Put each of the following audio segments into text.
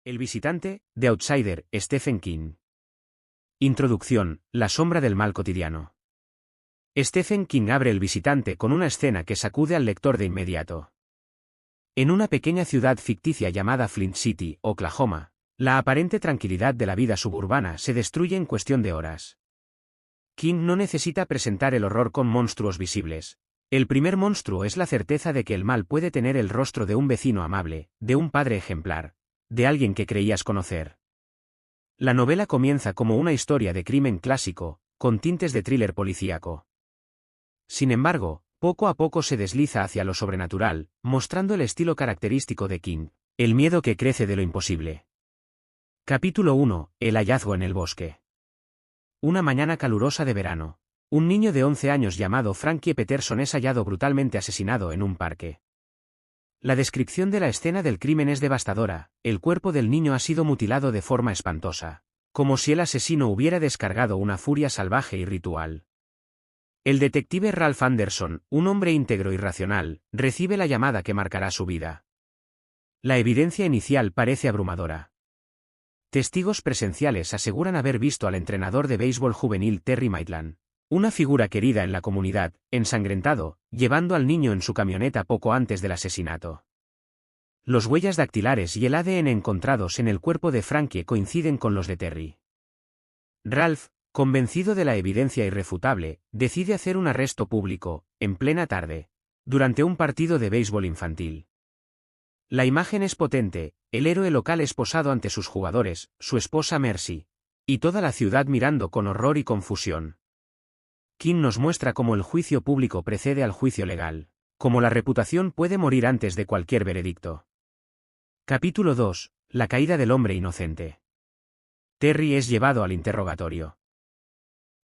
El visitante, The Outsider, Stephen King. Introducción, la sombra del mal cotidiano. Stephen King abre El visitante con una escena que sacude al lector de inmediato. En una pequeña ciudad ficticia llamada Flint City, Oklahoma, la aparente tranquilidad de la vida suburbana se destruye en cuestión de horas. King no necesita presentar el horror con monstruos visibles. El primer monstruo es la certeza de que el mal puede tener el rostro de un vecino amable, de un padre ejemplar, de alguien que creías conocer. La novela comienza como una historia de crimen clásico, con tintes de thriller policíaco. Sin embargo, poco a poco se desliza hacia lo sobrenatural, mostrando el estilo característico de King, el miedo que crece de lo imposible. Capítulo 1. El hallazgo en el bosque. Una mañana calurosa de verano, un niño de 11 años llamado Frankie Peterson es hallado brutalmente asesinado en un parque. La descripción de la escena del crimen es devastadora. El cuerpo del niño ha sido mutilado de forma espantosa, como si el asesino hubiera descargado una furia salvaje y ritual. El detective Ralph Anderson, un hombre íntegro y racional, recibe la llamada que marcará su vida. La evidencia inicial parece abrumadora. Testigos presenciales aseguran haber visto al entrenador de béisbol juvenil Terry Maitland, una figura querida en la comunidad, ensangrentado, llevando al niño en su camioneta poco antes del asesinato. Los huellas dactilares y el ADN encontrados en el cuerpo de Frankie coinciden con los de Terry. Ralph, convencido de la evidencia irrefutable, decide hacer un arresto público, en plena tarde, durante un partido de béisbol infantil. La imagen es potente, el héroe local esposado ante sus jugadores, su esposa Mercy, y toda la ciudad mirando con horror y confusión. King nos muestra cómo el juicio público precede al juicio legal, cómo la reputación puede morir antes de cualquier veredicto. Capítulo 2. La caída del hombre inocente. Terry es llevado al interrogatorio.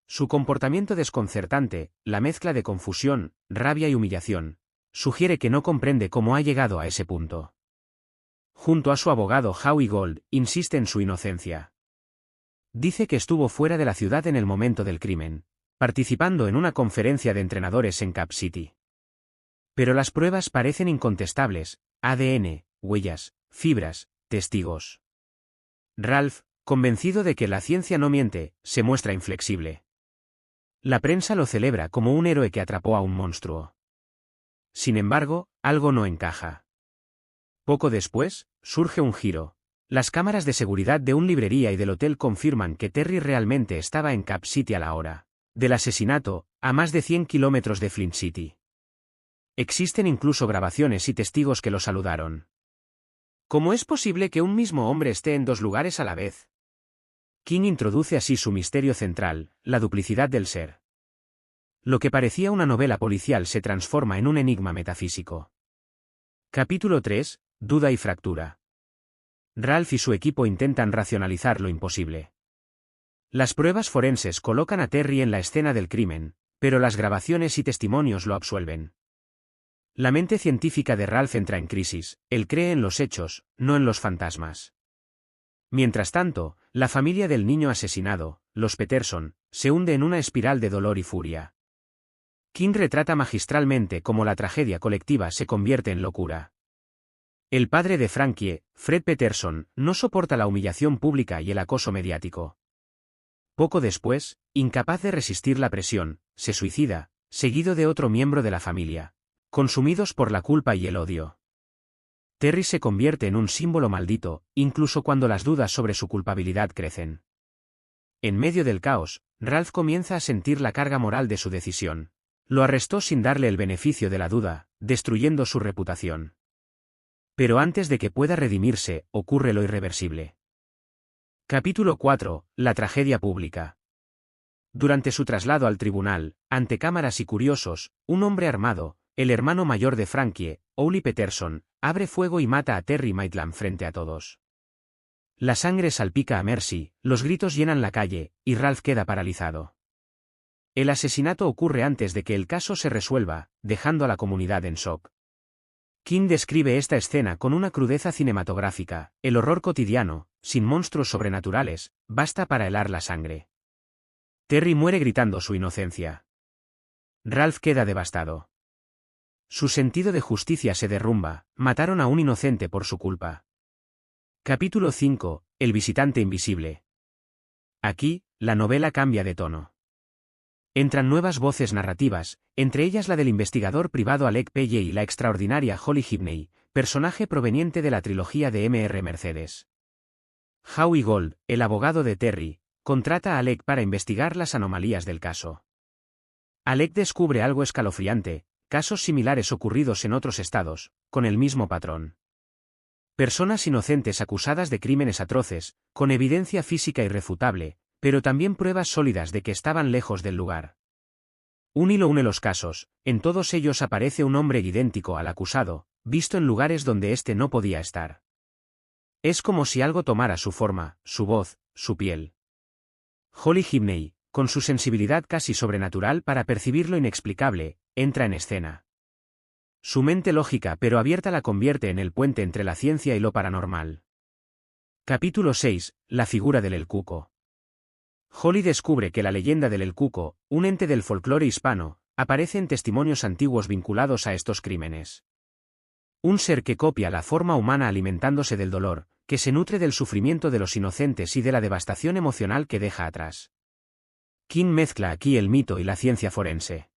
Su comportamiento desconcertante, la mezcla de confusión, rabia y humillación, sugiere que no comprende cómo ha llegado a ese punto. Junto a su abogado Howie Gold, insiste en su inocencia. Dice que estuvo fuera de la ciudad en el momento del crimen, participando en una conferencia de entrenadores en Cap City. Pero las pruebas parecen incontestables: ADN, huellas, fibras, testigos. Ralph, convencido de que la ciencia no miente, se muestra inflexible. La prensa lo celebra como un héroe que atrapó a un monstruo. Sin embargo, algo no encaja. Poco después, surge un giro. Las cámaras de seguridad de una librería y del hotel confirman que Terry realmente estaba en Cap City a la hora del asesinato, a más de 100 kilómetros de Flint City. Existen incluso grabaciones y testigos que lo saludaron. ¿Cómo es posible que un mismo hombre esté en dos lugares a la vez? King introduce así su misterio central, la duplicidad del ser. Lo que parecía una novela policial se transforma en un enigma metafísico. Capítulo 3. Duda y fractura. Ralph y su equipo intentan racionalizar lo imposible. Las pruebas forenses colocan a Terry en la escena del crimen, pero las grabaciones y testimonios lo absuelven. La mente científica de Ralph entra en crisis. Él cree en los hechos, no en los fantasmas. Mientras tanto, la familia del niño asesinado, los Peterson, se hunde en una espiral de dolor y furia. King retrata magistralmente cómo la tragedia colectiva se convierte en locura. El padre de Frankie, Fred Peterson, no soporta la humillación pública y el acoso mediático. Poco después, incapaz de resistir la presión, se suicida, seguido de otro miembro de la familia, consumidos por la culpa y el odio. Terry se convierte en un símbolo maldito, incluso cuando las dudas sobre su culpabilidad crecen. En medio del caos, Ralph comienza a sentir la carga moral de su decisión. Lo arrestó sin darle el beneficio de la duda, destruyendo su reputación. Pero antes de que pueda redimirse, ocurre lo irreversible. Capítulo 4. La tragedia pública. Durante su traslado al tribunal, ante cámaras y curiosos, un hombre armado, el hermano mayor de Frankie, Ollie Peterson, abre fuego y mata a Terry Maitland frente a todos. La sangre salpica a Mercy, los gritos llenan la calle, y Ralph queda paralizado. El asesinato ocurre antes de que el caso se resuelva, dejando a la comunidad en shock. King describe esta escena con una crudeza cinematográfica: el horror cotidiano, sin monstruos sobrenaturales, basta para helar la sangre. Terry muere gritando su inocencia. Ralph queda devastado. Su sentido de justicia se derrumba: mataron a un inocente por su culpa. Capítulo 5. El visitante invisible. Aquí, la novela cambia de tono. Entran nuevas voces narrativas, entre ellas la del investigador privado Alec Pelle y la extraordinaria Holly Gibney, personaje proveniente de la trilogía de M.R. Mercedes. Howie Gold, el abogado de Terry, contrata a Alec para investigar las anomalías del caso. Alec descubre algo escalofriante, casos similares ocurridos en otros estados, con el mismo patrón. Personas inocentes acusadas de crímenes atroces, con evidencia física irrefutable, pero también pruebas sólidas de que estaban lejos del lugar. Un hilo une los casos, en todos ellos aparece un hombre idéntico al acusado, visto en lugares donde éste no podía estar. Es como si algo tomara su forma, su voz, su piel. Holly Gibney, con su sensibilidad casi sobrenatural para percibir lo inexplicable, entra en escena. Su mente lógica pero abierta la convierte en el puente entre la ciencia y lo paranormal. Capítulo 6. La figura del El Cuco. Holly descubre que la leyenda del El Cuco, un ente del folclore hispano, aparece en testimonios antiguos vinculados a estos crímenes. Un ser que copia la forma humana alimentándose del dolor, que se nutre del sufrimiento de los inocentes y de la devastación emocional que deja atrás. King mezcla aquí el mito y la ciencia forense.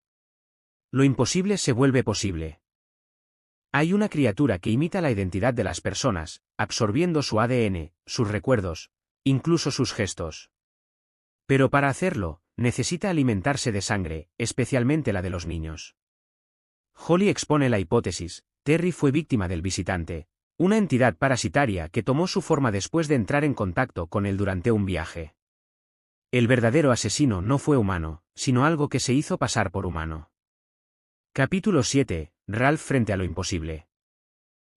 Lo imposible se vuelve posible. Hay una criatura que imita la identidad de las personas, absorbiendo su ADN, sus recuerdos, incluso sus gestos. Pero para hacerlo, necesita alimentarse de sangre, especialmente la de los niños. Holly expone la hipótesis: Terry fue víctima del visitante, una entidad parasitaria que tomó su forma después de entrar en contacto con él durante un viaje. El verdadero asesino no fue humano, sino algo que se hizo pasar por humano. Capítulo 7. Ralph frente a lo imposible.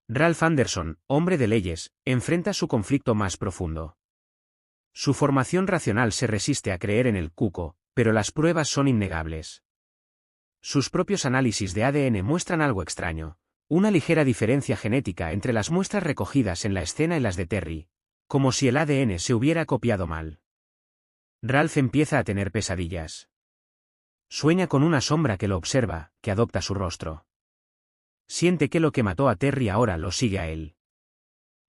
Ralph Anderson, hombre de leyes, enfrenta su conflicto más profundo. Su formación racional se resiste a creer en el cuco, pero las pruebas son innegables. Sus propios análisis de ADN muestran algo extraño, una ligera diferencia genética entre las muestras recogidas en la escena y las de Terry, como si el ADN se hubiera copiado mal. Ralph empieza a tener pesadillas. Sueña con una sombra que lo observa, que adopta su rostro. Siente que lo que mató a Terry ahora lo sigue a él.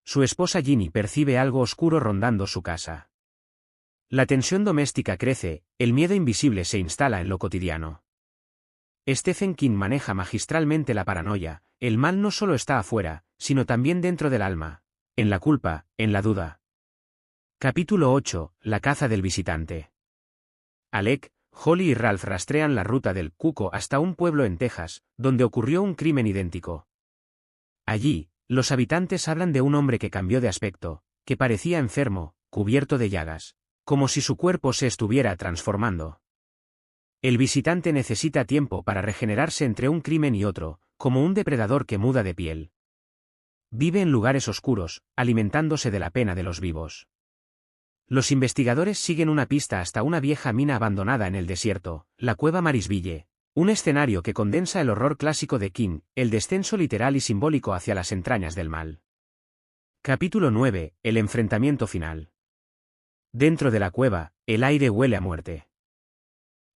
Su esposa Ginny percibe algo oscuro rondando su casa. La tensión doméstica crece, el miedo invisible se instala en lo cotidiano. Stephen King maneja magistralmente la paranoia: el mal no solo está afuera, sino también dentro del alma, en la culpa, en la duda. Capítulo 8. La caza del visitante. Alec, Holly y Ralph rastrean la ruta del cuco hasta un pueblo en Texas, donde ocurrió un crimen idéntico. Allí, los habitantes hablan de un hombre que cambió de aspecto, que parecía enfermo, cubierto de llagas, como si su cuerpo se estuviera transformando. El visitante necesita tiempo para regenerarse entre un crimen y otro, como un depredador que muda de piel. Vive en lugares oscuros, alimentándose de la pena de los vivos. Los investigadores siguen una pista hasta una vieja mina abandonada en el desierto, la cueva Marisville, un escenario que condensa el horror clásico de King, el descenso literal y simbólico hacia las entrañas del mal. Capítulo 9. El enfrentamiento final. Dentro de la cueva, el aire huele a muerte.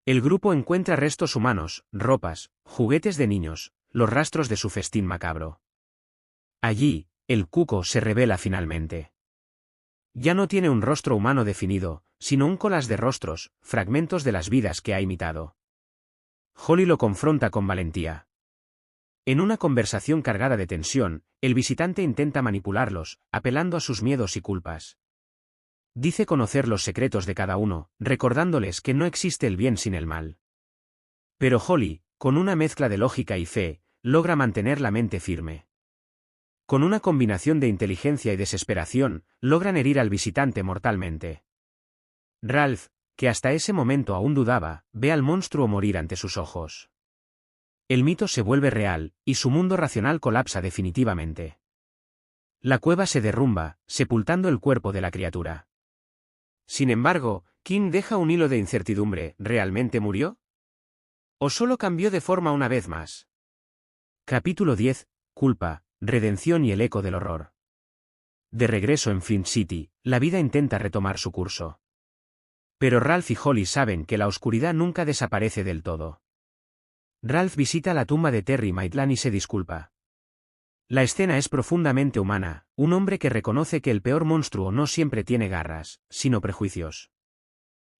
El grupo encuentra restos humanos, ropas, juguetes de niños, los rastros de su festín macabro. Allí, el cuco se revela finalmente. Ya no tiene un rostro humano definido, sino un collage de rostros, fragmentos de las vidas que ha imitado. Holly lo confronta con valentía. En una conversación cargada de tensión, el visitante intenta manipularlos, apelando a sus miedos y culpas. Dice conocer los secretos de cada uno, recordándoles que no existe el bien sin el mal. Pero Holly, con una mezcla de lógica y fe, logra mantener la mente firme. Con una combinación de inteligencia y desesperación, logran herir al visitante mortalmente. Ralph, que hasta ese momento aún dudaba, ve al monstruo morir ante sus ojos. El mito se vuelve real, y su mundo racional colapsa definitivamente. La cueva se derrumba, sepultando el cuerpo de la criatura. Sin embargo, King deja un hilo de incertidumbre: ¿realmente murió? ¿O solo cambió de forma una vez más? Capítulo 10. Culpa, redención y el eco del horror. De regreso en Flint City, la vida intenta retomar su curso. Pero Ralph y Holly saben que la oscuridad nunca desaparece del todo. Ralph visita la tumba de Terry Maitland y se disculpa. La escena es profundamente humana, un hombre que reconoce que el peor monstruo no siempre tiene garras, sino prejuicios.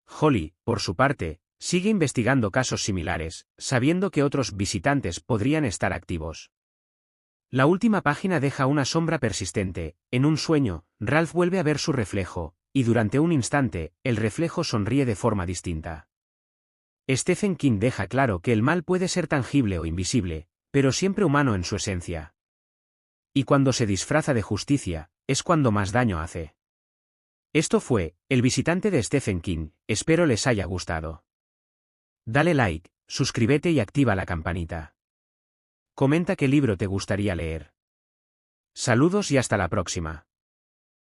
Holly, por su parte, sigue investigando casos similares, sabiendo que otros visitantes podrían estar activos. La última página deja una sombra persistente. En un sueño, Ralph vuelve a ver su reflejo, y durante un instante, el reflejo sonríe de forma distinta. Stephen King deja claro que el mal puede ser tangible o invisible, pero siempre humano en su esencia. Y cuando se disfraza de justicia, es cuando más daño hace. Esto fue El visitante de Stephen King, espero les haya gustado. Dale like, suscríbete y activa la campanita. Comenta qué libro te gustaría leer. Saludos y hasta la próxima.